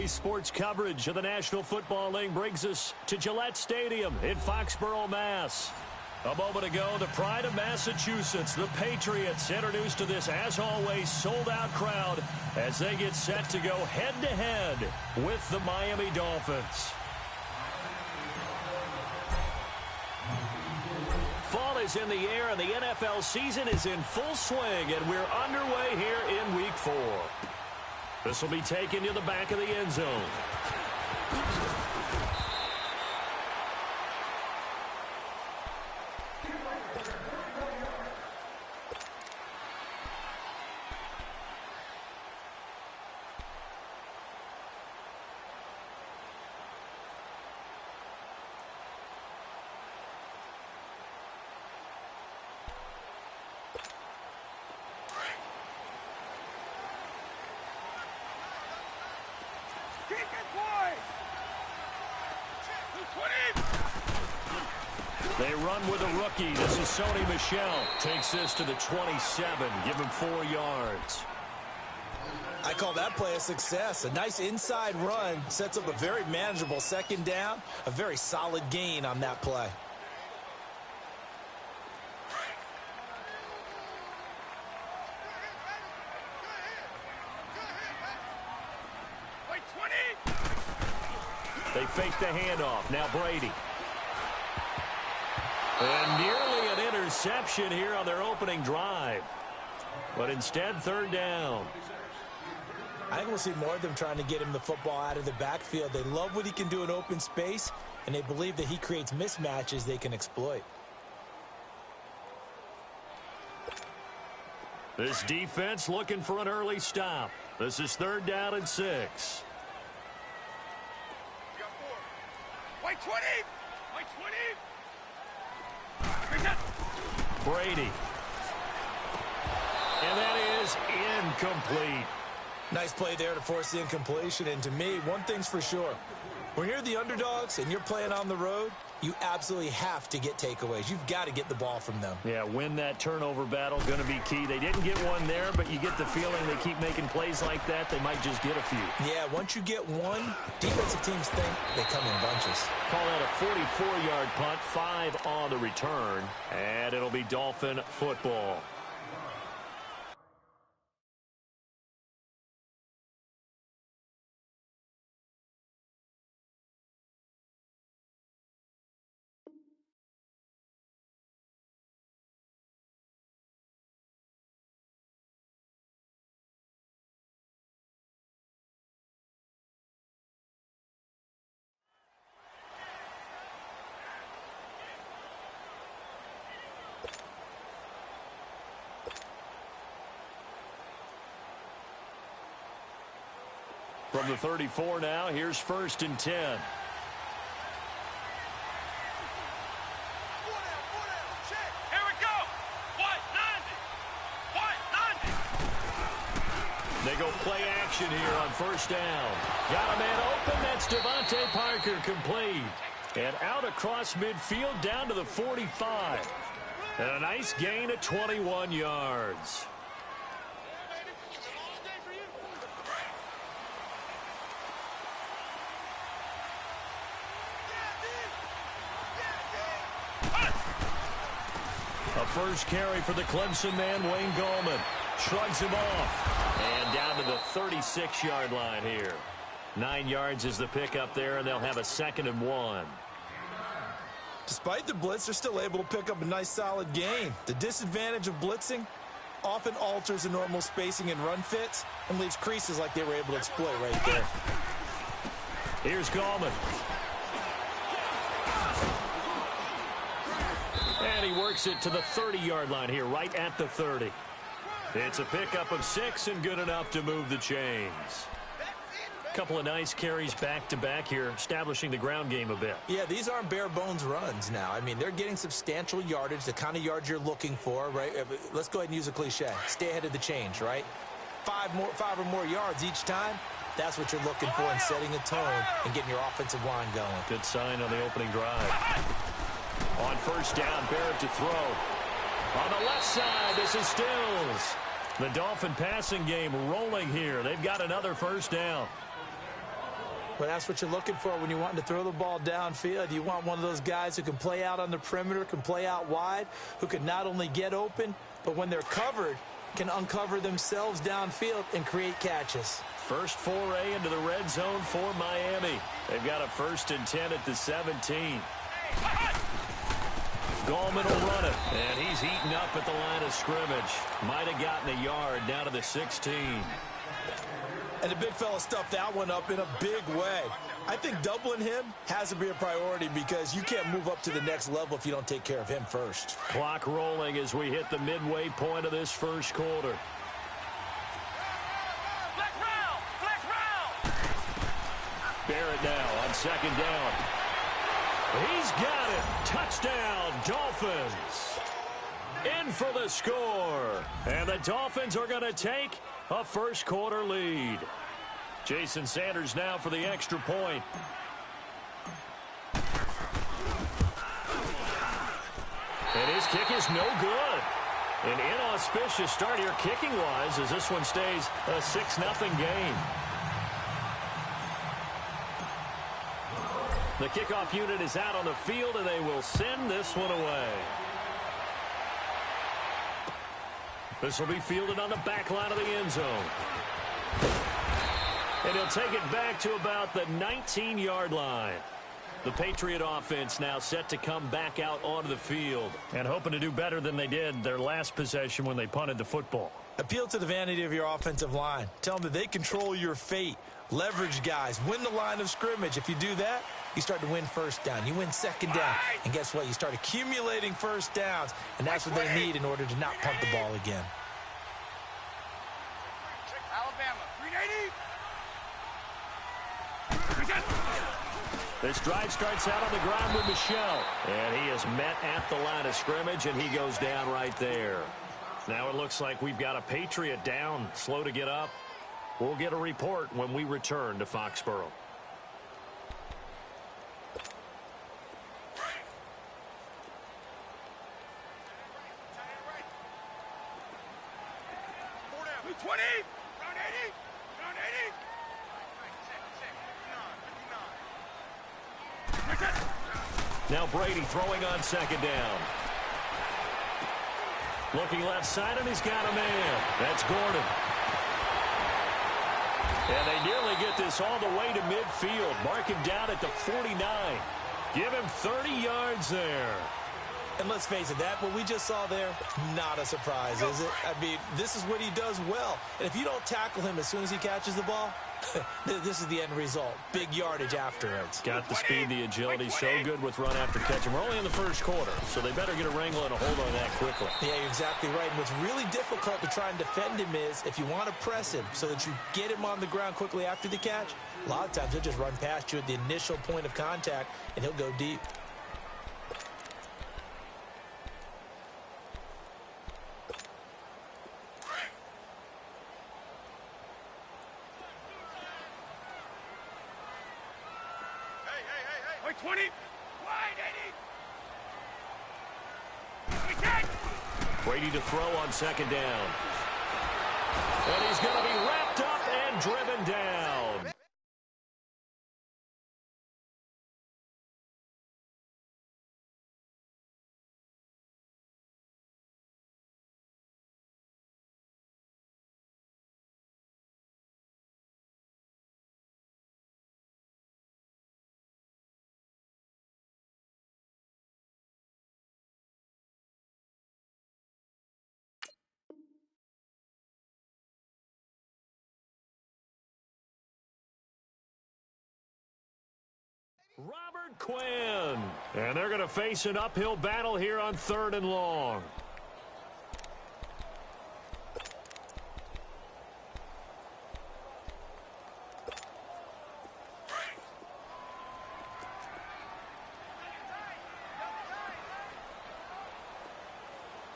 Today's sports coverage of the National Football League brings us to Gillette Stadium in Foxborough, Mass. A moment ago, the pride of Massachusetts, the Patriots, introduced to this, as always, sold-out crowd as they get set to go head-to-head with the Miami Dolphins. Fall is in the air, and the NFL season is in full swing, and we're underway here in Week 4. This will be taken to the back of the end zone. They run with a rookie. This is Sony Michel. Takes this to the 27. Give him 4 yards. I call that play a success. A nice inside run sets up a very manageable second down. A very solid gain on that play. They fake the handoff. Now Brady. And nearly an interception here on their opening drive. But instead, third down. I think we'll see more of them trying to get him the football out of the backfield. They love what he can do in open space, and they believe that he creates mismatches they can exploit. This defense looking for an early stop. This is third down and 6. White 20! White 20! Brady. And that is incomplete. Nice play there to force the incompletion. And to me, one thing's for sure. When you're the underdogs and you're playing on the road, you absolutely have to get takeaways. You've got to get the ball from them. Yeah, win that turnover battle, going to be key. They didn't get one there, but you get the feeling they keep making plays like that, they might just get a few. Yeah, once you get one, defensive teams think they come in bunches. Call that a 44-yard punt, 5 on the return, and it'll be Dolphin football. From the 34 now, here's 1st and 10. Here we go! White 90! White 90! They go play action here on 1st down. Got a man open. That's Devontae Parker, complete. And out across midfield down to the 45. And a nice gain of 21 yards. A first carry for the Clemson man, Wayne Gallman. Shrugs him off. And down to the 36-yard line here. 9 yards is the pickup there, and they'll have a 2nd and 1. Despite the blitz, they're still able to pick up a nice solid gain. The disadvantage of blitzing often alters the normal spacing and run fits and leaves creases like they were able to exploit right there. Here's Gallman. And he works it to the 30-yard line here, right at the 30. It's a pickup of 6 and good enough to move the chains. Couple of nice carries back-to-back here, establishing the ground game a bit. Yeah, these aren't bare-bones runs now. I mean, they're getting substantial yardage, the kind of yards you're looking for, right? Let's go ahead and use a cliche. Stay ahead of the change, right? 5 or more yards each time. That's what you're looking for in setting a tone and getting your offensive line going. Good sign on the opening drive. On 1st down, Barrett to throw. On the left side, this is Stills. The Dolphin passing game rolling here. They've got another 1st down. Well, that's what you're looking for when you want to throw the ball downfield. You want one of those guys who can play out on the perimeter, can play out wide, who can not only get open, but when they're covered, can uncover themselves downfield and create catches. First foray into the red zone for Miami. They've got a 1st and 10 at the 17. Gallman will run it, and he's heating up at the line of scrimmage. Might have gotten a yard down to the 16. And the big fella stuffed that one up in a big way. I think doubling him has to be a priority because you can't move up to the next level if you don't take care of him first. Clock rolling as we hit the midway point of this first quarter. Barrett now on 2nd down. He's got it. Touchdown, Dolphins. In for the score. And the Dolphins are going to take a first quarter lead. Jason Sanders now for the extra point. And his kick is no good. An inauspicious start here kicking-wise as this one stays a 6-0 game. The kickoff unit is out on the field, and they will send this one away. This will be fielded on the back line of the end zone. And he'll take it back to about the 19-yard line. The Patriot offense now set to come back out onto the field and hoping to do better than they did their last possession when they punted the football. Appeal to the vanity of your offensive line. Tell them that they control your fate. Leverage guys. Win the line of scrimmage. If you do that, you start to win first down. You win 2nd down. And guess what? You start accumulating first downs. And that's what they need in order to not punt the ball again. Alabama, 380. This drive starts out on the ground with Michelle. And he is met at the line of scrimmage, and he goes down right there. Now it looks like we've got a Patriot down, slow to get up. We'll get a report when we return to Foxborough. Now Brady throwing on 2nd down. Looking left side, and he's got a man. That's Gordon. And they nearly get this all the way to midfield. Mark him down at the 49. Give him 30 yards there. And let's face it, that what we just saw there, not a surprise, is it? I mean, this is what he does well. And if you don't tackle him as soon as he catches the ball, this is the end result. Big yardage afterwards. Got the speed, the agility, so good with run after catch. And we're only in the first quarter, so they better get a wrangle and a hold on that quickly. Yeah, you're exactly right. And what's really difficult to try and defend him is if you want to press him so that you get him on the ground quickly after the catch, a lot of times he'll just run past you at the initial point of contact, and he'll go deep. Wait, 20. Wide, 80. Brady to throw on 2nd down. And he's going to be wrapped up and driven down. Robert Quinn. And they're going to face an uphill battle here on 3rd and long.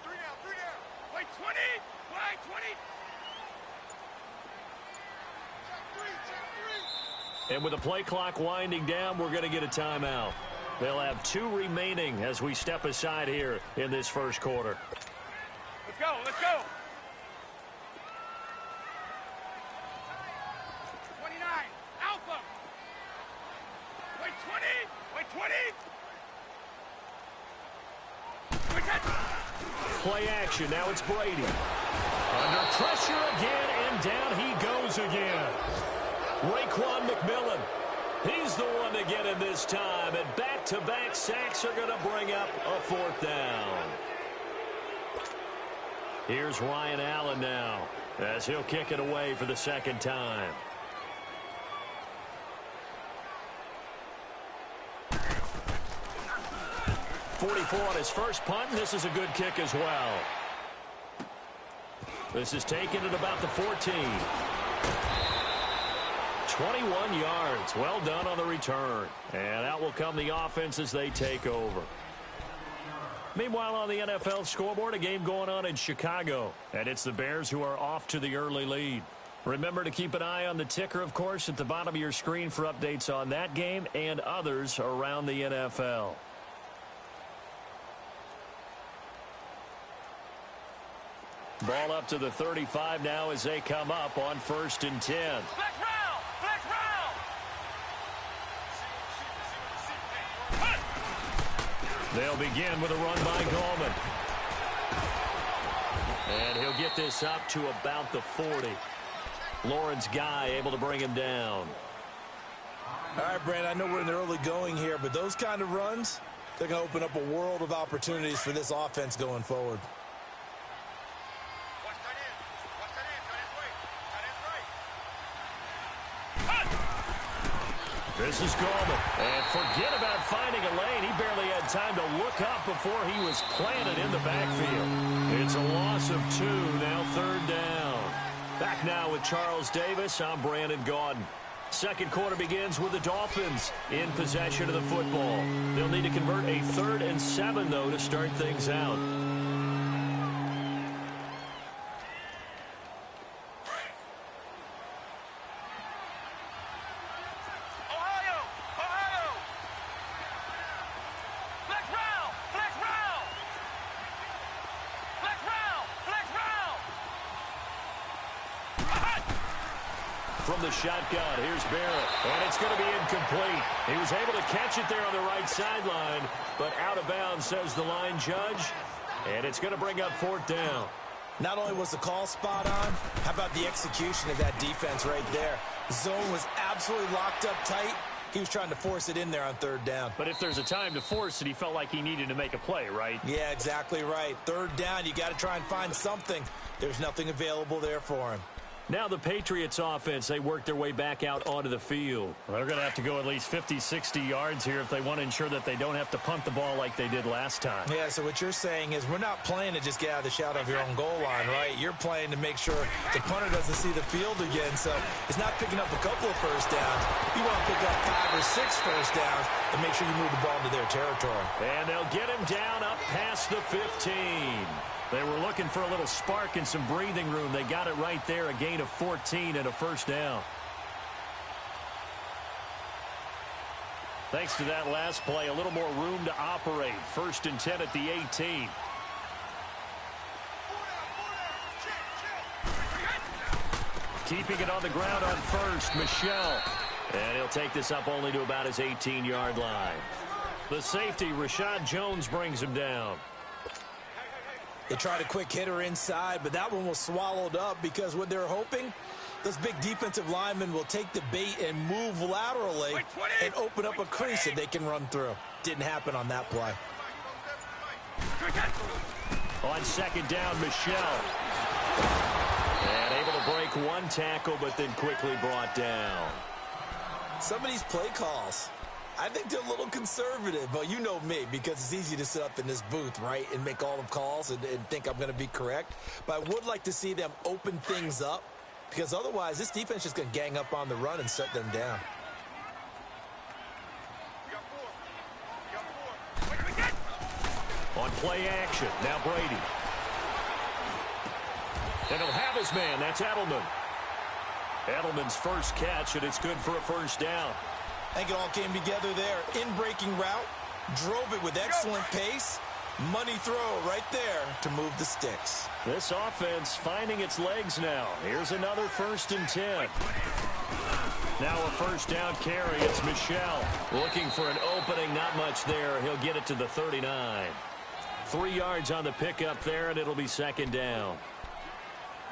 Three down. Wait, 20. Wide, 20. And with the play clock winding down, we're going to get a timeout. They'll have 2 remaining as we step aside here in this first quarter. Let's go, let's go. 29, Alpha. 20. Wait, 20. Play action. Now it's Brady. Under pressure again, and down he goes again. Raekwon McMillan. He's the one to get him this time, and back-to-back sacks are going to bring up a fourth down. Here's Ryan Allen now, as he'll kick it away for the second time. .44 on his first punt, and this is a good kick as well. This is taken at about the 14. 21 yards. Well done on the return. And out will come the offense as they take over. Meanwhile, on the NFL scoreboard, a game going on in Chicago. And it's the Bears who are off to the early lead. Remember to keep an eye on the ticker, of course, at the bottom of your screen for updates on that game and others around the NFL. Ball up to the 35 now as they come up on 1st and 10. Flex round! Flex round! They'll begin with a run by Gallman. And he'll get this up to about the 40. Lawrence Guy able to bring him down. All right, Brandon, I know we're in the early going here, but those kind of runs, they're going to open up a world of opportunities for this offense going forward. This is Gallman. And forget about finding a lane. He barely had time to look up before he was planted in the backfield. It's a loss of 2, now 3rd down. Back now with Charles Davis. I'm Brandon Gaudin. Second quarter begins with the Dolphins in possession of the football. They'll need to convert a 3rd and 7, though, to start things out. From the shotgun, here's Barrett, and it's going to be incomplete. He was able to catch it there on the right sideline, but out of bounds, says the line judge, and it's going to bring up 4th down. Not only was the call spot on, how about the execution of that defense right there? Zone was absolutely locked up tight. He was trying to force it in there on 3rd down. But if there's a time to force it, he felt like he needed to make a play, right? Yeah, exactly right. 3rd down, you got to try and find something. There's nothing available there for him. Now the Patriots offense, they work their way back out onto the field. Well, they're going to have to go at least 50, 60 yards here if they want to ensure that they don't have to punt the ball like they did last time. Yeah, so what you're saying is we're not playing to just get out of the shadow of your own goal line, right? You're playing to make sure the punter doesn't see the field again. So it's not picking up a couple of first downs. You want to pick up 5 or 6 first downs and make sure you move the ball into their territory. And they'll get him down up past the 15. They were looking for a little spark and some breathing room. They got it right there, a gain of 14 and a first down. Thanks to that last play, a little more room to operate. 1st and 10 at the 18. Keeping it on the ground on 1st, Michel. And he'll take this up only to about his 18-yard line. The safety, Rashad Jones, brings him down. They tried a quick hitter inside, but that one was swallowed up because what they're hoping, those big defensive linemen will take the bait and move laterally and open up a crease that they can run through. Didn't happen on that play. On 2nd down, Michel. And able to break one tackle, but then quickly brought down. Some of these play calls, I think they're a little conservative, but you know me, because it's easy to sit up in this booth, right, and make all the calls and think I'm going to be correct. But I would like to see them open things up, because otherwise this defense is just going to gang up on the run and shut them down. On play action, now Brady. And he'll have his man, that's Edelman. Edelman's first catch, and it's good for a first down. I think it all came together there. In-breaking route, drove it with excellent pace. Money throw right there to move the sticks. This offense finding its legs now. Here's another 1st and 10. Now a first down carry. It's Michel looking for an opening. Not much there. He'll get it to the 39. 3 yards on the pickup there, and it'll be second down.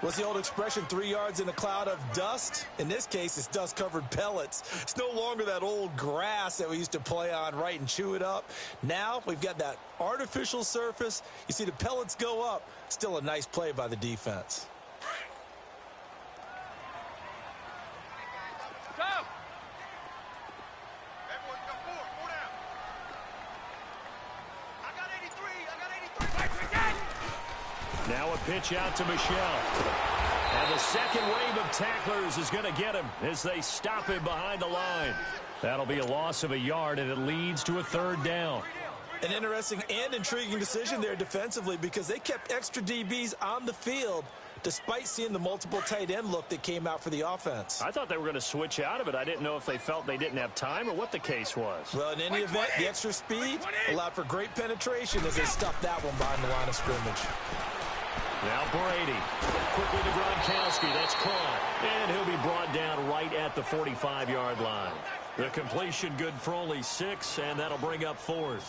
What's the old expression, 3 yards in a cloud of dust? In this case, it's dust-covered pellets. It's no longer that old grass that we used to play on, right, and chew it up. Now we've got that artificial surface. You see the pellets go up. Still a nice play by the defense. Go! Everyone got four down. I got 83, I got 83. Right, again! Now a pitch out to Michel. And the second wave of tacklers is going to get him as they stop him behind the line. That'll be a loss of a yard, and it leads to a third down. An interesting and intriguing decision there defensively because they kept extra DBs on the field despite seeing the multiple tight end look that came out for the offense. I thought they were going to switch out of it. I didn't know if they felt they didn't have time or what the case was. Well, in any event, the extra speed allowed for great penetration as they stuffed that one behind the line of scrimmage. Now Brady. Quickly to Gronkowski. That's caught. And he'll be brought down right at the 45-yard line. The completion good for only 6, and that'll bring up 4th.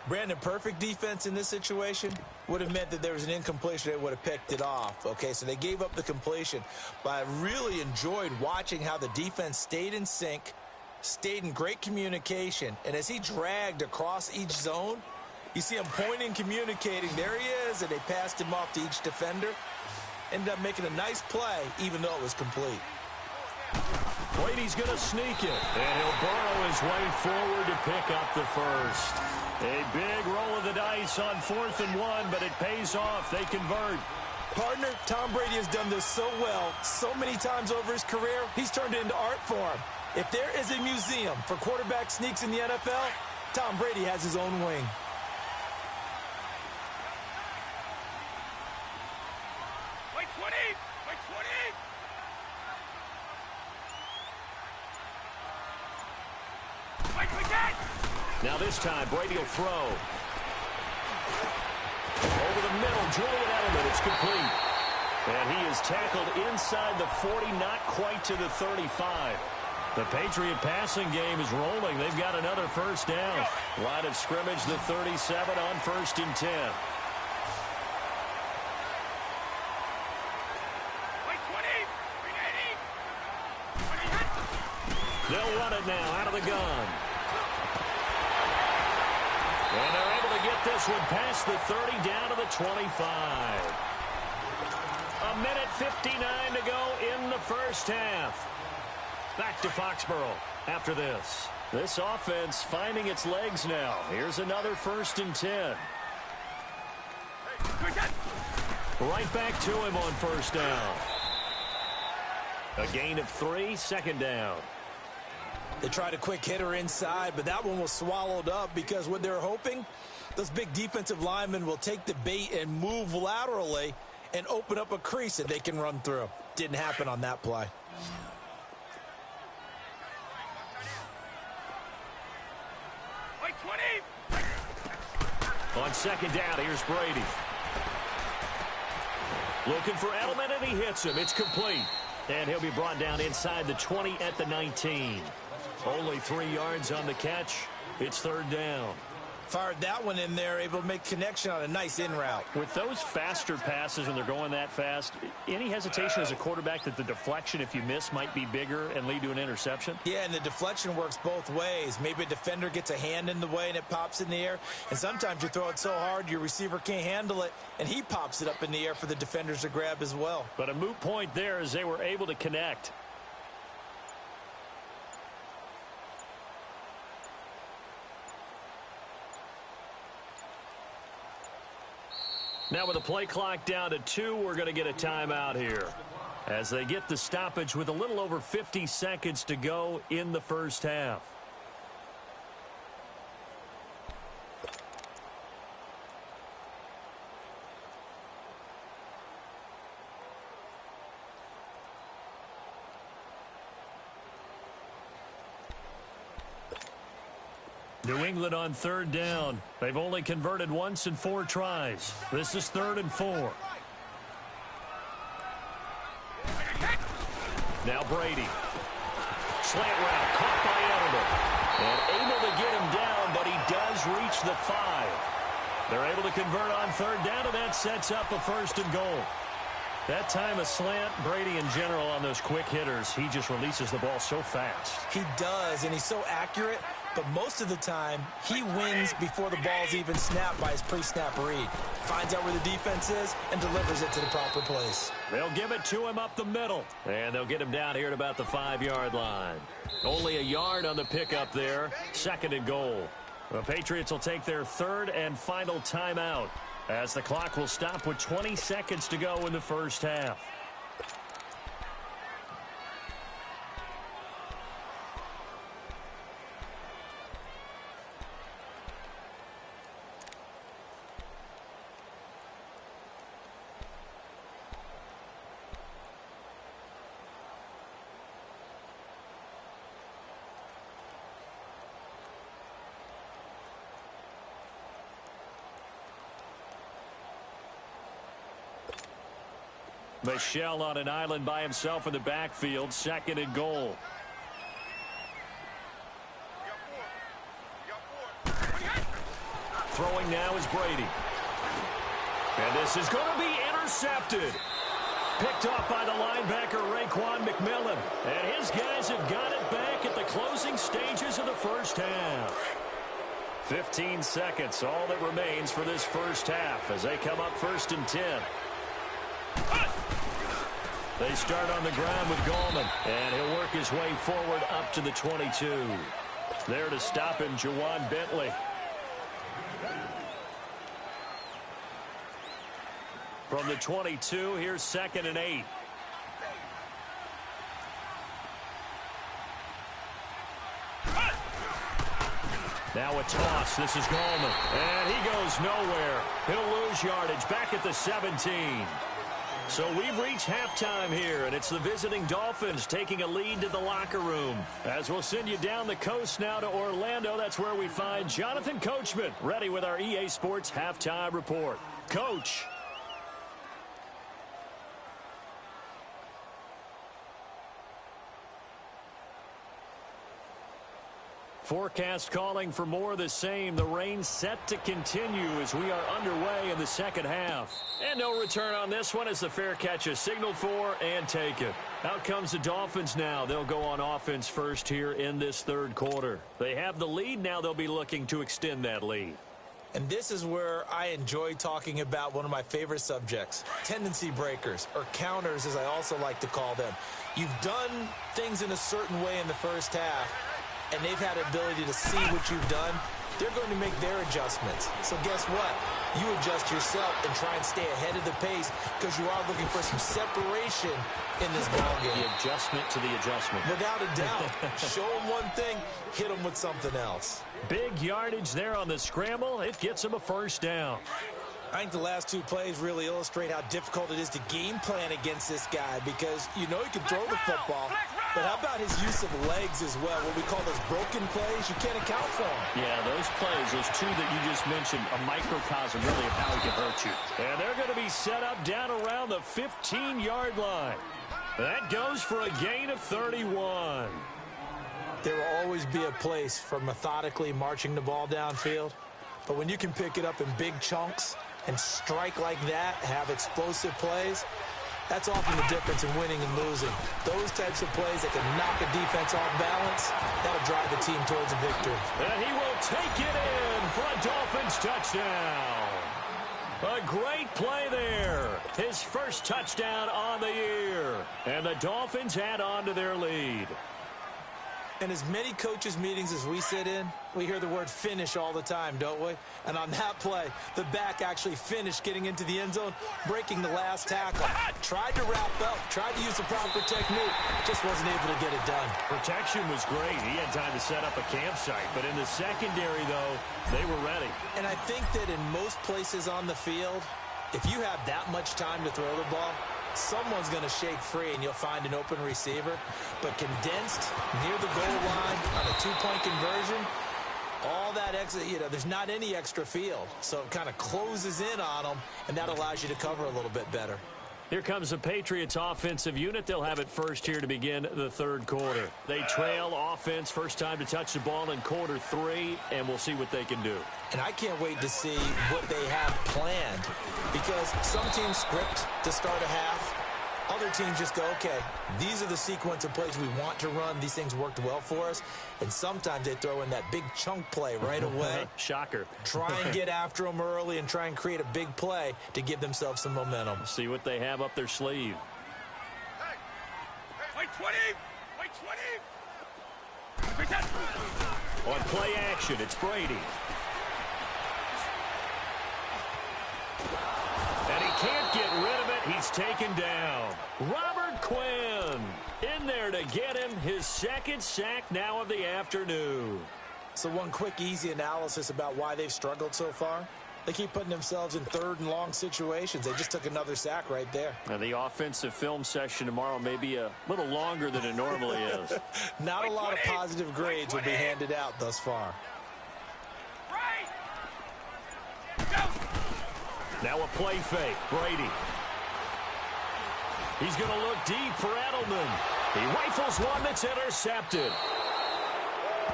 Brandon, perfect defense in this situation would have meant that there was an incompletion that would have picked it off. Okay, so they gave up the completion. But I really enjoyed watching how the defense stayed in sync, stayed in great communication. And as he dragged across each zone, you see him pointing, communicating. There he is, and they passed him off to each defender. Ended up making a nice play, even though it was complete. Brady's going to sneak it, and he'll burrow his way forward to pick up the first. A big roll of the dice on 4th and 1, but it pays off. They convert. Partner, Tom Brady has done this so well, so many times over his career, he's turned it into art form. If there is a museum for quarterback sneaks in the NFL, Tom Brady has his own wing. Wait 20! Wait 20! Wait, again! Now this time, Brady will throw. Over the middle, Julian Edelman. It's complete. And he is tackled inside the 40, not quite to the 35. The Patriot passing game is rolling. They've got another first down. Line of scrimmage, the 37 on 1st and 10. Wait 20! Wait 80! They'll run it now out of the gun. And they're able to get this one past the 30 down to the 25. A minute 59 to go in the first half. Back to Foxborough after this. This offense finding its legs now. Here's another 1st and 10. Right back to him on 1st down. A gain of 3, 2nd down. They tried a quick hitter inside, but that one was swallowed up because what they're hoping, those big defensive linemen will take the bait and move laterally and open up a crease that they can run through. Didn't happen on that play. Wait 20! On 2nd down, here's Brady. Looking for Edelman, and he hits him. It's complete. And he'll be brought down inside the 20 at the 19. Only 3 yards on the catch. It's 3rd down. Fired that one in there, able to make connection on a nice in route. With those faster passes when they're going that fast, any hesitation as a quarterback that the deflection, if you miss, might be bigger and lead to an interception? Yeah, and the deflection works both ways. Maybe a defender gets a hand in the way and it pops in the air. And sometimes you throw it so hard your receiver can't handle it, and he pops it up in the air for the defenders to grab as well. But a moot point there as they were able to connect. Now with the play clock down to 2, we're going to get a timeout here as they get the stoppage with a little over 50 seconds to go in the first half. New England on 3rd down. They've only converted once in 4 tries. This is 3rd and 4. Now Brady. slant route, caught by Edelman. And able to get him down, but he does reach the 5. They're able to convert on third down, and that sets up a 1st and goal. That time a slant, Brady in general on those quick hitters, he just releases the ball so fast. He does, and he's so accurate, but most of the time he wins before the ball's even snapped by his pre-snap read. Finds out where the defense is and delivers it to the proper place. They'll give it to him up the middle, and they'll get him down here at about the 5-yard line. Only a yard on the pickup there, 2nd and goal. The Patriots will take their 3rd and final timeout, as the clock will stop with 20 seconds to go in the first half. Michel on an island by himself in the backfield, 2nd and goal. Throwing now is Brady. And this is going to be intercepted. Picked off by the linebacker, Raekwon McMillan. And his guys have got it back at the closing stages of the first half. 15 seconds, all that remains for this first half as they come up 1st and 10. They start on the ground with Gallman, and he'll work his way forward up to the 22. There to stop him, Juwan Bentley. From the 22, here's 2nd and 8. Now a toss. This is Gallman, and he goes nowhere. He'll lose yardage back at the 17. So we've reached halftime here, and it's the visiting Dolphins taking a lead to the locker room. As we'll send you down the coast now to Orlando, that's where we find Jonathan Coachman, ready with our EA Sports Halftime Report. Coach. Forecast calling for more of the same. The rain set to continue as we are underway in the second half. And no return on this one as the fair catch is signaled for and taken. Out comes the Dolphins now. They'll go on offense first here in this 3rd quarter. They have the lead. Now they'll be looking to extend that lead. And this is where I enjoy talking about one of my favorite subjects, tendency breakers, or counters as I also like to call them. You've done things in a certain way in the first half, and they've had the ability to see what you've done. They're going to make their adjustments. So guess what? You adjust yourself and try and stay ahead of the pace because you are looking for some separation in this ball game. The adjustment to the adjustment. Without a doubt. Show them one thing, hit them with something else. Big yardage there on the scramble. It gets them a 1st down. I think the last 2 plays really illustrate how difficult it is to game plan against this guy because you know he can throw the football, but how about his use of legs as well? What we call those broken plays, you can't account for them. Yeah, those plays, those 2 that you just mentioned, a microcosm really of how he can hurt you. And they're going to be set up down around the 15-yard line. That goes for a gain of 31. There will always be a place for methodically marching the ball downfield, but when you can pick it up in big chunks and strike like that, have explosive plays, that's often the difference in winning and losing. Those types of plays that can knock a defense off balance, that'll drive the team towards a victory. And he will take it in for a Dolphins touchdown. A great play there. His first touchdown on the year. And the Dolphins add on to their lead. In as many coaches' meetings as we sit in, we hear the word finish all the time, don't we? And on that play, the back actually finished getting into the end zone, breaking the last tackle. Tried to wrap up, tried to use the proper technique, just wasn't able to get it done. Protection was great. He had time to set up a campsite. But in the secondary, though, they were ready. And I think that in most places on the field, if you have that much time to throw the ball, someone's going to shake free and you'll find an open receiver. But condensed near the goal line on a 2-point conversion, all that extra, there's not any extra field. So it kind of closes in on them, and that allows you to cover a little bit better. Here comes the Patriots offensive unit. They'll have it first here to begin the third quarter. They trail offense, first time to touch the ball in quarter 3, and we'll see what they can do. And I can't wait to see what they have planned, because some teams script to start a half. Other teams just go, okay, these are the sequence of plays we want to run. These things worked well for us. And sometimes they throw in that big chunk play right away. Shocker. Try and get after them early and try and create a big play to give themselves some momentum. See what they have up their sleeve. Hey, wait 20! Wait 20! Wait 10! On play action, it's Brady. And he can't get rid of it. He's taken down. Robert Quinn in there to get him his second sack now of the afternoon. So one quick, easy analysis about why they've struggled so far. They keep putting themselves in third and long situations. They just took another sack right there. Now, the offensive film session tomorrow may be a little longer than it normally is. Not a lot of positive grades will be handed out thus far. Right! Go! Now a play fake. Brady. He's going to look deep for Edelman. He rifles one that's intercepted.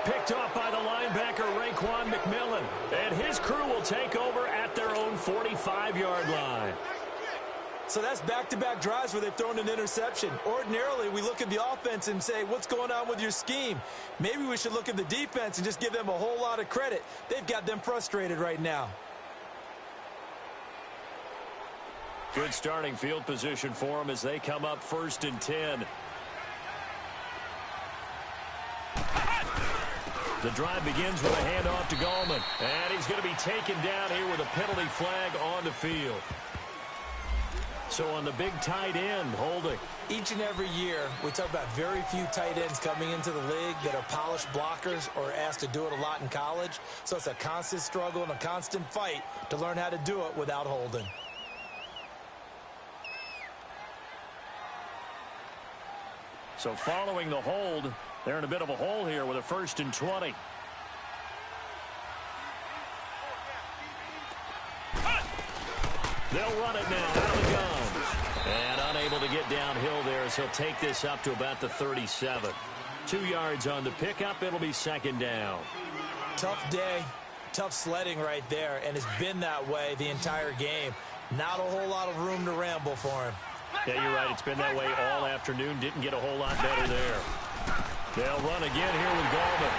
Picked off by the linebacker, Raekwon McMillan. And his crew will take over at their own 45-yard line. So that's back-to-back drives where they've thrown an interception. Ordinarily, we look at the offense and say, what's going on with your scheme? Maybe we should look at the defense and just give them a whole lot of credit. They've got them frustrated right now. Good starting field position for them as they come up 1st and 10. The drive begins with a handoff to Gallman. And he's going to be taken down here with a penalty flag on the field. So on the big tight end, holding. Each and every year, we talk about very few tight ends coming into the league that are polished blockers or asked to do it a lot in college. So it's a constant struggle and a constant fight to learn how to do it without holding. So following the hold, they're in a bit of a hole here with a 1st and 20. They'll run it now out of the gun. And unable to get downhill there as he'll take this up to about the 37. 2 yards on the pickup. It'll be 2nd down. Tough day, tough sledding right there, and it's been that way the entire game. Not a whole lot of room to ramble for him. Yeah, you're right. It's been that way all afternoon. Didn't get a whole lot better there. They'll run again here with Gallman.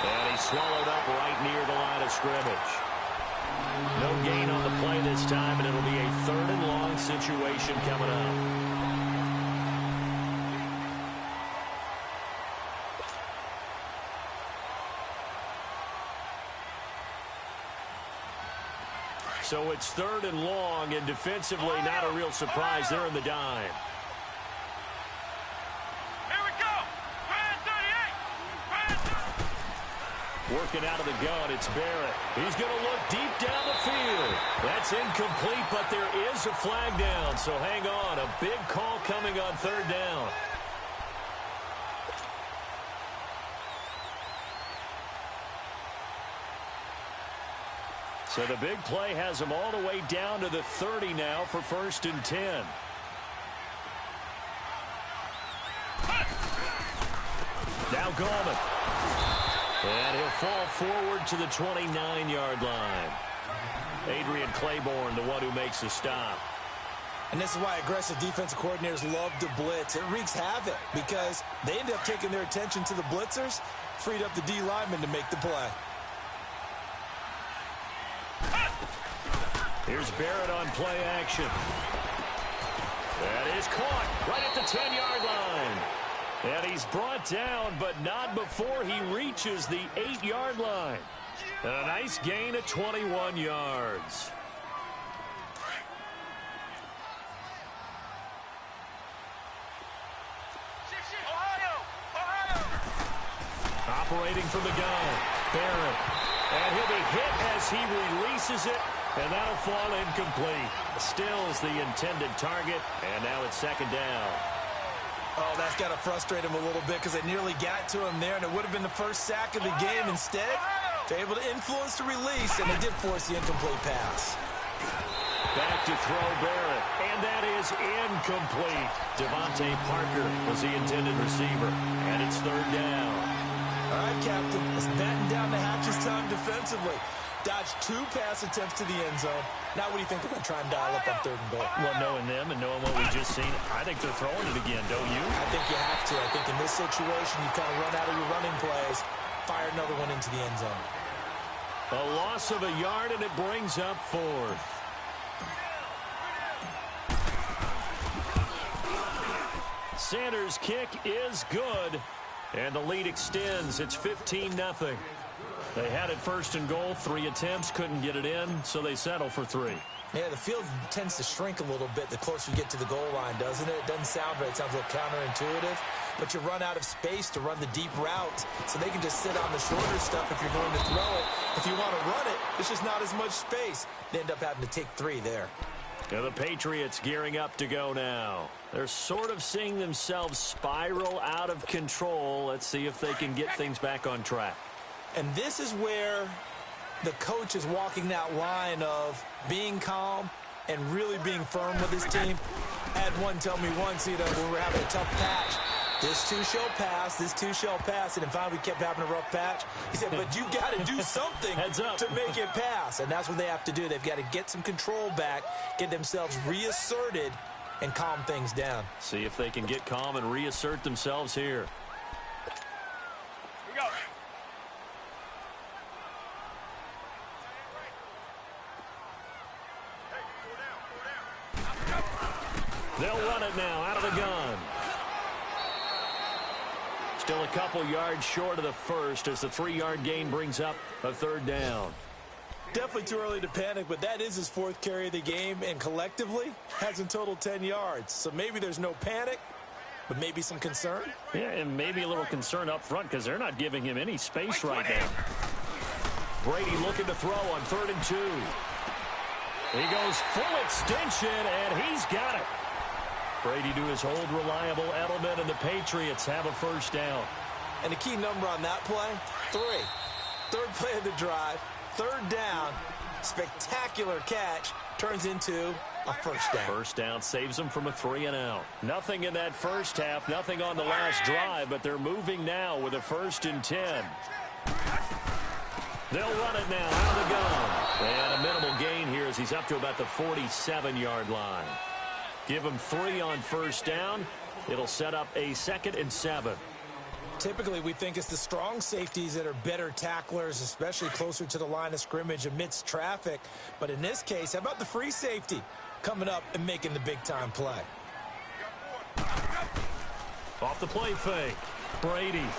And he's swallowed up right near the line of scrimmage. No gain on the play this time, and it'll be a 3rd and long situation coming up. So it's 3rd and long, and defensively not a real surprise. They're in the dime. Here we go! Working out of the gun, it's Barrett. He's going to look deep down the field. That's incomplete, but there is a flag down, so hang on. A big call coming on 3rd down. So the big play has them all the way down to the 30 now for 1st and 10. Now Gallman. And he'll fall forward to the 29-yard line. Adrian Claiborne, the one who makes the stop. And this is why aggressive defensive coordinators love to blitz. It wreaks havoc because they end up taking their attention to the blitzers, freed up the D lineman to make the play. Here's Barrett on play action. That is caught right at the 10-yard line. And he's brought down, but not before he reaches the 8-yard line. And a nice gain of 21 yards. Operating from the gun, Barrett. And he'll be hit as he releases it. And that'll fall incomplete. Stills the intended target, and now it's 2nd down. Oh, that's got to frustrate him a little bit because they nearly got to him there, and it would have been the first sack of the game. Instead, they're able to influence the release, and they did force the incomplete pass. Back to throw Barrett, and And that is incomplete. Devontae Parker was the intended receiver. And it's third down. All right, Captain. Let's batten down the hatches time defensively. Dodged 2 pass attempts to the end zone. Now what do you think they're going to try and dial up on third and goal? Well, knowing them and knowing what we just seen, I think they're throwing it again, don't you? I think you have to. I think in this situation, you kind of run out of your running plays, fire another one into the end zone. A loss of a yard, and it brings up fourth. Sanders' kick is good, and the lead extends. It's 15-0. They had it first and goal, 3 attempts, couldn't get it in, so they settle for 3. Yeah, the field tends to shrink a little bit the closer you get to the goal line, doesn't it? It doesn't sound right. It sounds a little counterintuitive. But you run out of space to run the deep routes, so they can just sit on the shorter stuff if you're going to throw it. If you want to run it, it's just not as much space. They end up having to take 3 there. Now the Patriots gearing up to go now. They're sort of seeing themselves spiral out of control. Let's see if they can get things back on track. And this is where the coach is walking that line of being calm and really being firm with his team. I had one tell me once, when we were having a tough patch, this too shall pass, this too shall pass, and then finally we kept having a rough patch. He said, but you got to do something to make it pass, and that's what they have to do. They've got to get some control back, get themselves reasserted, and calm things down. See if they can get calm and reassert themselves here. We go. They'll run it now out of the gun. Still a couple yards short of the first as the 3-yard gain brings up a third down. Definitely too early to panic, but that is his 4th carry of the game, and collectively has in total 10 yards. So maybe there's no panic, but maybe some concern. Yeah, and maybe a little concern up front because they're not giving him any space right now. Brady looking to throw on 3rd and 2. He goes full extension, and he's got it. Brady to his old reliable Edelman, and the Patriots have a first down. And the key number on that play, 3. 3rd play of the drive, 3rd down, spectacular catch, turns into a first down. First down saves them from a 3-and-out. Nothing in that first half, nothing on the last drive, but they're moving now with a 1st and 10. They'll run it now out of the gun. And a minimal gain here as he's up to about the 47-yard line. Give him 3 on first down. It'll set up a 2nd and 7. Typically, we think it's the strong safeties that are better tacklers, especially closer to the line of scrimmage amidst traffic. But in this case, how about the free safety coming up and making the big-time play? Off the play fake. Brady.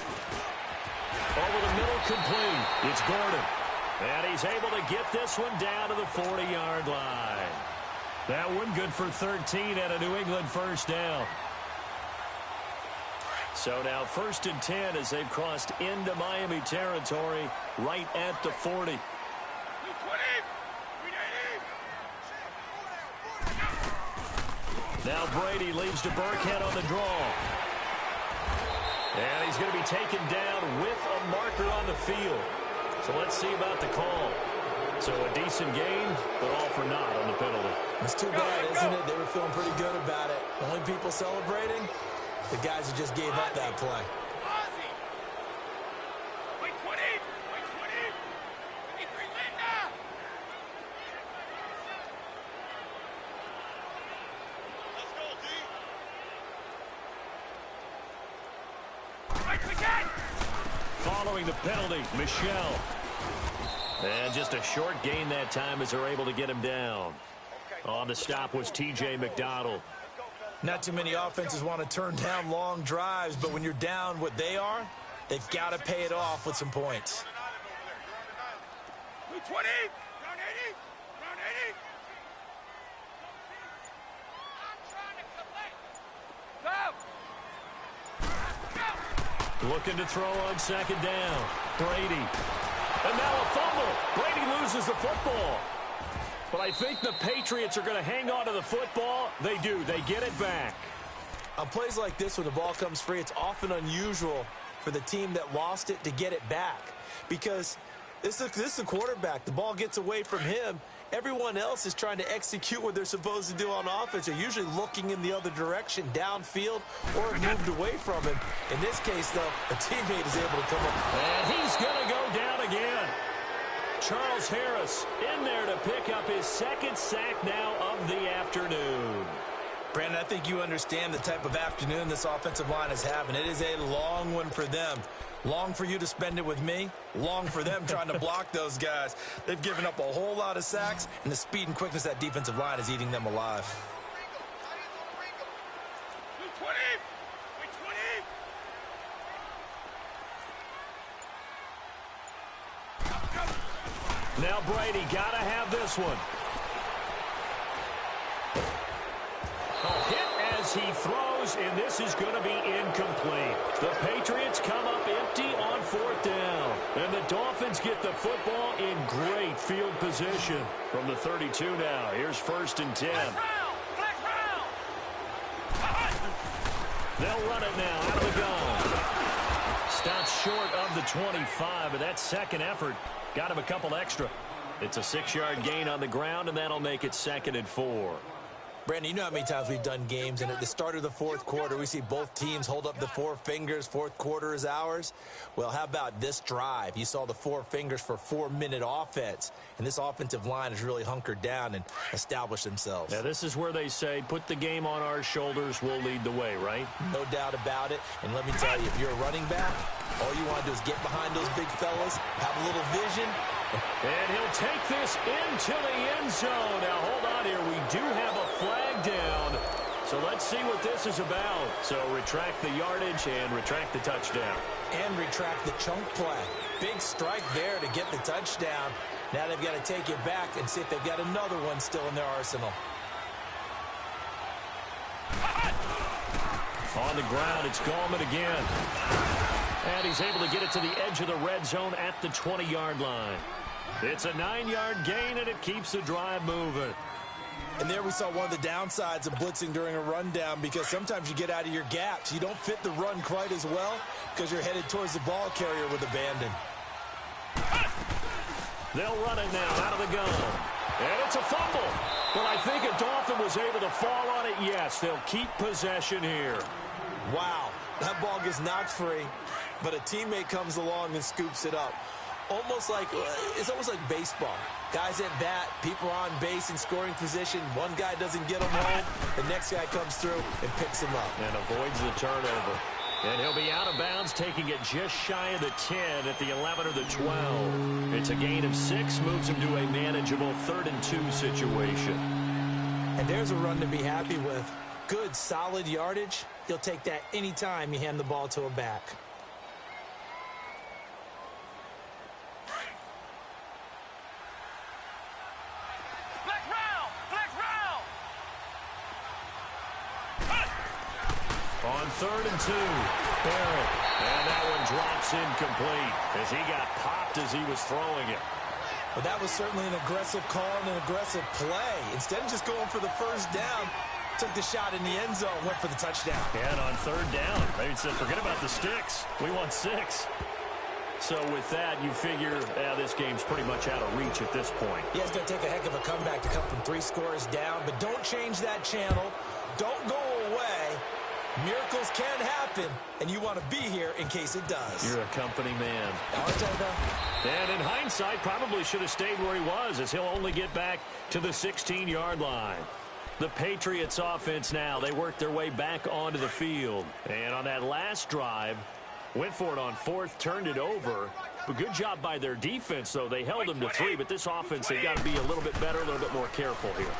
Over the middle, complete. It's Gordon. And he's able to get this one down to the 40-yard line. That one good for 13 and a New England first down. So now 1st and 10 as they've crossed into Miami territory right at the 40. Now Brady leaves to Burkhead on the draw. And he's going to be taken down with a marker on the field. So let's see about the call. So a decent gain, but all for naught on the penalty. It's too bad, isn't it? They were feeling pretty good about it. Only people celebrating, the guys who just gave up that play. Wait 20! Wait 20! 23 Linda! Let's go, D! Right, again! Following the penalty, Michelle. And just a short gain that time as they're able to get him down. On the stop was T.J. McDonald. Not too many offenses want to turn down long drives, but when you're down what they are, they've got to pay it off with some points. 20! Round 80! Round 80! Stop! Looking to throw on 2nd down. Brady. And now a fumble. Brady loses the football. But I think the Patriots are going to hang on to the football. They do. They get it back. On plays like this, when the ball comes free, it's often unusual for the team that lost it to get it back. Because this is a quarterback. The ball gets away from him, Everyone else is trying to execute what they're supposed to do on offense. They're usually looking in the other direction, downfield, or moved away from him. In this case, though, a teammate is able to come up. And he's going to go down again. Charles Harris in there to pick up his second sack now of the afternoon. Brandon, I think you understand the type of afternoon this offensive line is having. It is a long one for them. Long for you to spend it with me. Long for them trying to block those guys. They've given up a whole lot of sacks, and the speed and quickness of that defensive line is eating them alive. Now Brady got to have this one. Hit as he throws, and this is going to be incomplete. The Patriots come up empty on fourth down, and the Dolphins get the football in great field position. From the 32 now, here's 1st and 10. They'll run it now out of the gun. Stops short of the 25, but that second effort got him a couple extra. It's a 6-yard gain on the ground, and that'll make it 2nd and 4. Brandon, you know how many times we've done games, and at the start of the fourth quarter, we see both teams hold up the 4 fingers. Fourth quarter is ours. Well, how about this drive? You saw the 4 fingers for 4-minute offense, and this offensive line has really hunkered down and established themselves. Yeah, this is where they say, put the game on our shoulders, we'll lead the way, right? No doubt about it. And let me tell you, if you're a running back, all you want to do is get behind those big fellas, have a little vision. And he'll take this into the end zone. Now, hold on here. We do have a flag down. So let's see what this is about. So retract the yardage and retract the touchdown. And retract the chunk play. Big strike there to get the touchdown. Now they've got to take it back and see if they've got another one still in their arsenal. On the ground, it's Gallman again. And he's able to get it to the edge of the red zone at the 20-yard line. It's a 9-yard gain, and it keeps the drive moving. And there we saw one of the downsides of blitzing during a rundown, because sometimes you get out of your gaps. You don't fit the run quite as well because you're headed towards the ball carrier with abandon. They'll run it now out of the gun. And it's a fumble. But I think a Dolphin was able to fall on it. Yes, they'll keep possession here. Wow, that ball gets knocked free, but a teammate comes along and scoops it up. It's almost like baseball. Guys at bat, people are on base in scoring position. One guy doesn't get them home. The next guy comes through and picks him up. And avoids the turnover. And he'll be out of bounds, taking it just shy of the 10 at the 11 or the 12. It's a gain of 6, moves him to a manageable 3rd and 2 situation. And there's a run to be happy with. Good, solid yardage. He'll take that anytime you hand the ball to a back. On 3rd and 2, Barrett. And that one drops incomplete as he got popped as he was throwing it. Well, that was certainly an aggressive call and an aggressive play. Instead of just going for the first down, took the shot in the end zone, went for the touchdown. And on 3rd down, they said, forget about the sticks. We want 6. So with that, you figure this game's pretty much out of reach at this point. Yeah, it's going to take a heck of a comeback to come from 3 scores down, but don't change that channel. Don't go away. Miracles can happen, and you want to be here in case it does. You're a company man. Aren't I, though? And in hindsight, probably should have stayed where he was, as he'll only get back to the 16-yard line. The Patriots offense now, they work their way back onto the field. And on that last drive, went for it on 4th, turned it over. But good job by their defense, though. They held them to 3, but this offense, they've got to be a little bit better, a little bit more careful here.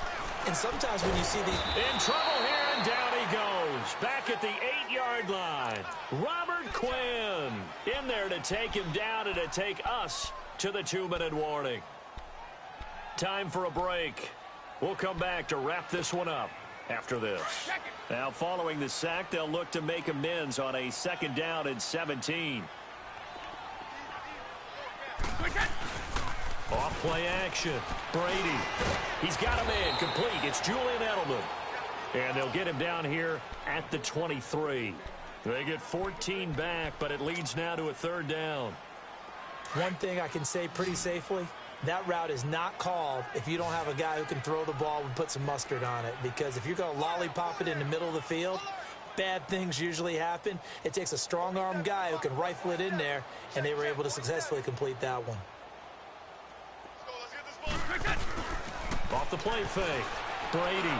And sometimes when you see the... In trouble here, and down he goes. Back at the 8-yard line. Robert Quinn in there to take him down and to take us to the 2-minute warning. Time for a break. We'll come back to wrap this one up after this. Now, following the sack, they'll look to make amends on a 2nd down and 17. Off play action. Brady. He's got a man complete. It's Julian Edelman. And they'll get him down here at the 23. They get 14 back, but it leads now to a 3rd down. One thing I can say pretty safely, that route is not called if you don't have a guy who can throw the ball and put some mustard on it. Because if you're going to lollipop it in the middle of the field, bad things usually happen. It takes a strong-arm guy who can rifle it in there, and they were able to successfully complete that one. Off the play fake. Brady.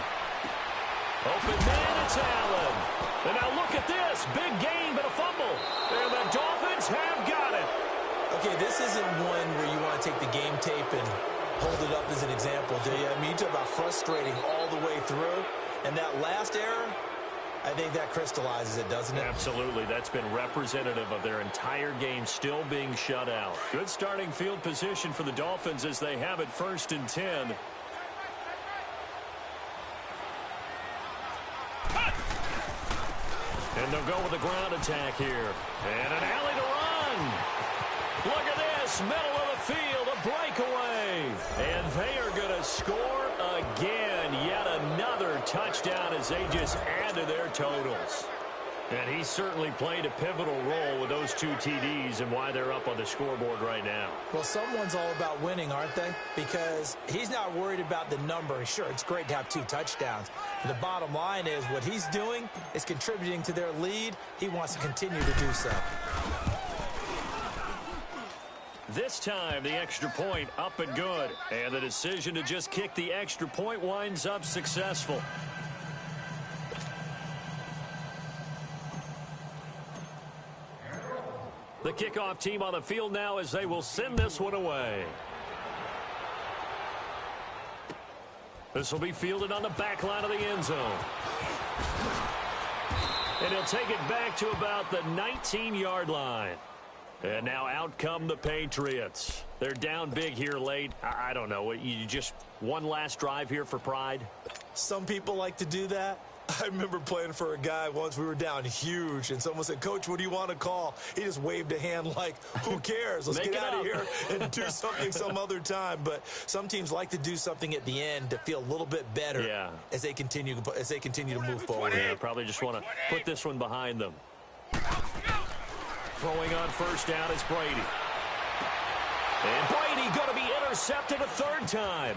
Open man, it's Allen. And now look at this. Big gain, but a fumble. And the Dolphins have got it. Okay, this isn't one where you want to take the game tape and hold it up as an example, do you? I mean, you talk about frustrating all the way through. And that last error, I think that crystallizes it, doesn't it? Absolutely. That's been representative of their entire game still being shut out. Good starting field position for the Dolphins as they have it 1st and 10. And they'll go with a ground attack here. And an alley to run. Look at this. Middle of the field. A breakaway. And they are going to score again. Yet another touchdown as they just add to their totals. And he certainly played a pivotal role with those 2 TDs and why they're up on the scoreboard right now. Well, someone's all about winning, aren't they? Because he's not worried about the number. Sure, it's great to have 2 touchdowns. But the bottom line is what he's doing is contributing to their lead. He wants to continue to do so. This time, the extra point up and good. And the decision to just kick the extra point winds up successful. The kickoff team on the field now as they will send this one away. This will be fielded on the back line of the end zone. And he'll take it back to about the 19-yard line. And now out come the Patriots. They're down big here late. I don't know. You just one last drive here for pride? Some people like to do that. I remember playing for a guy once. We were down huge, and someone said, "Coach, what do you want to call?" He just waved a hand like, who cares? Let's get out of here and do something some other time. But some teams like to do something at the end to feel a little bit better as they continue to move forward. Yeah, probably just want to put this one behind them. Throwing on first down is Brady. And Brady going to be intercepted a 3rd time.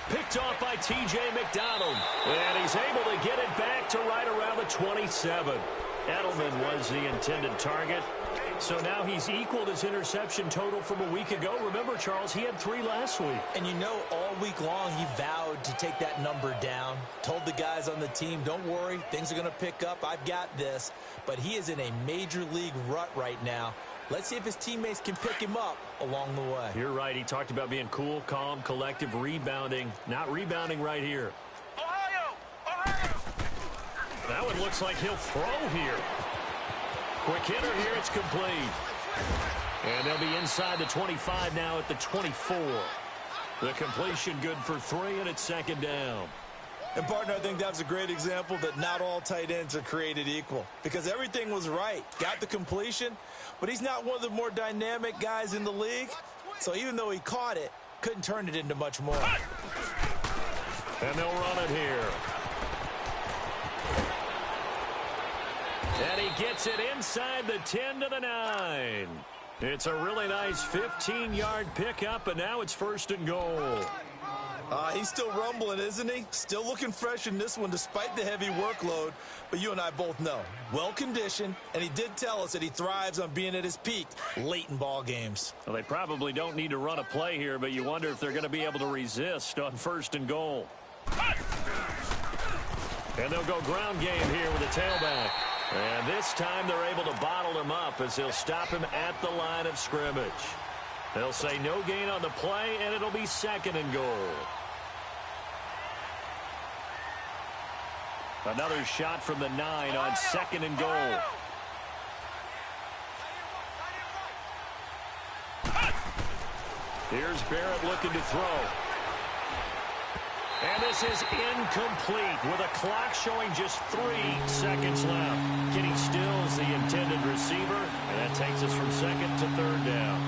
Picked off by T.J. McDonald. And he's able to get it back to right around the 27. Edelman was the intended target. So now he's equaled his interception total from a week ago. Remember, Charles, he had 3 last week. And you know, all week long he vowed to take that number down. Told the guys on the team, don't worry, things are going to pick up. I've got this. But he is in a major league rut right now. Let's see if his teammates can pick him up along the way. You're right. He talked about being cool, calm, collective, rebounding. Not rebounding right here. Ohio! That one looks like he'll throw here. Quick hitter here. It's complete. And they'll be inside the 25 now at the 24. The completion good for 3, and it's 2nd down. And, partner, I think that's a great example that not all tight ends are created equal. Because everything was right. Got the completion, but he's not one of the more dynamic guys in the league. So even though he caught it, couldn't turn it into much more. And they'll run it here. And he gets it inside the 10 to the 9. It's a really nice 15-yard pickup, and now it's 1st and goal. He's still rumbling, isn't he? Still looking fresh in this one despite the heavy workload. But you and I both know, well-conditioned, and he did tell us that he thrives on being at his peak late in ball games. Well, they probably don't need to run a play here, but you wonder if they're going to be able to resist on 1st and goal. And they'll go ground game here with a tailback. And this time they're able to bottle him up as they'll stop him at the line of scrimmage. They'll say no gain on the play, and it'll be 2nd and goal. Another shot from the 9 on 2nd and goal. Here's Barrett looking to throw. And this is incomplete with a clock showing just 3 seconds left. Getting still is the intended receiver, and that takes us from 2nd to 3rd down.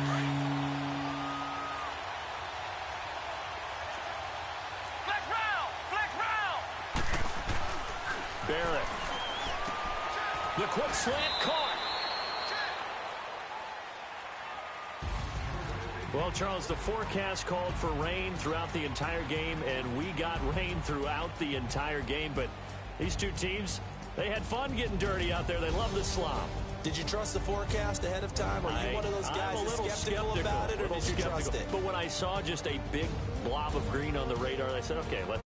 Barrett. The quick slant caught. Well, Charles, the forecast called for rain throughout the entire game, and we got rain throughout the entire game. But these two teams, they had fun getting dirty out there. They love the slop. Did you trust the forecast ahead of time? Are you one of those guys I'm a little skeptical about it, or did you trust it? But when I saw just a big blob of green on the radar, I said, okay, let's